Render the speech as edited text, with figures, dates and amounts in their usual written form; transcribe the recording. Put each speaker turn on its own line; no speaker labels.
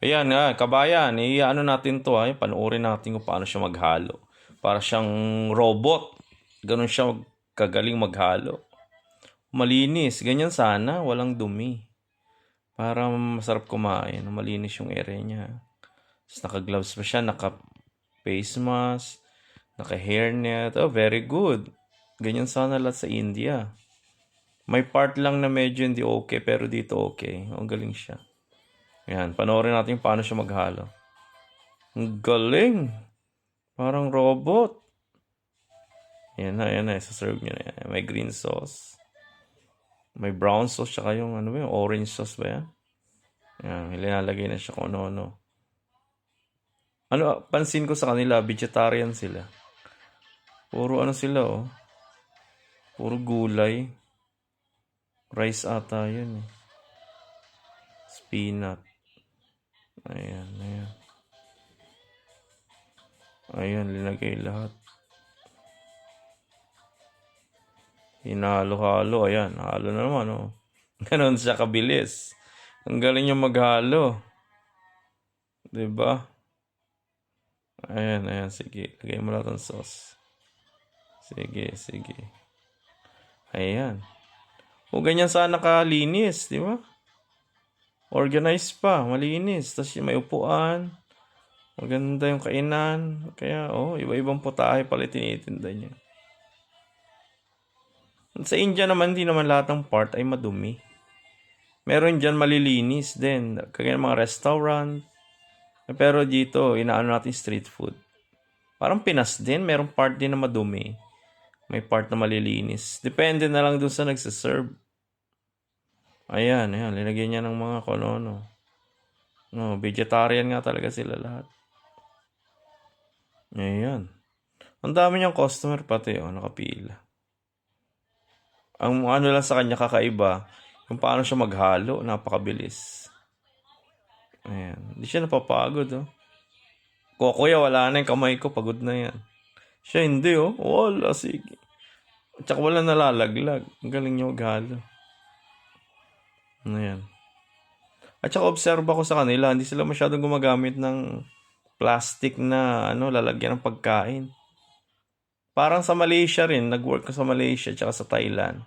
Ayan nga, kabayan, ano natin to ay panoorin natin kung paano siya maghalo. Para siyang robot. Ganun siya kagaling maghalo. Malinis, ganyan sana, walang dumi. Para masarap kumain, malinis yung area niya. Tapos naka-gloves pa siya, naka-face mask, naka-hairnet. Oh, very good. Ganyan sana lahat sa India. May part lang na medyo hindi okay, pero dito okay. Ang galing siya. Ayan, panoorin natin paano siya maghalo. Ang galing! Parang robot. Ayan na, isa-serve nyo na yan. May green sauce. May brown sauce, tsaka yung ano ba yung orange sauce ba yan? Ayan, may linalagay na siya kung ano-ano. Ano, pansin ko sa kanila, vegetarian sila. Puro ano sila, oh. Puro gulay. Rice ata yun, eh. Spinach. Ayan. Ayan, linagay lahat. Hinalo-halo, ayan. Halo na naman, oh. Ganon siya kabilis. Ang galing niya maghalo. 'Di ba? Ayan, sige. Lagay mo lahat ng sauce. Sige. Ayan. O, ganyan sana kalinis, di ba? Organized pa, malinis. Tapos may upuan. Maganda yung kainan. Kaya, iba-ibang putahe pala tinitinda niya. Sa India naman, hindi naman lahat ng part ay madumi. Meron dyan malilinis din. Kaya ng mga restaurant. Pero dito, inaano natin street food. Parang Pinas din, merong part din na madumi. May part na malilinis. Depende na lang dun sa nagsiserve. Ayan, linagyan niya ng mga konono. No, vegetarian nga talaga sila lahat. Ayan. Ang dami niyang customer pati, nakapila. Ang ano lang sa kanya kakaiba, kung paano siya maghalo, napakabilis. Ayan, hindi siya napapagod, oh. Kuya, wala na yung kamay ko, pagod na yan. Siya hindi, oh. Wala, sige. At saka wala nalalaglag. Ang galing niya maghalo. Ayan. At saka observe ako sa kanila, hindi sila masyadong gumagamit ng plastic na lalagyan ng pagkain. Parang sa Malaysia rin, nag-work ko sa Malaysia at sa Thailand.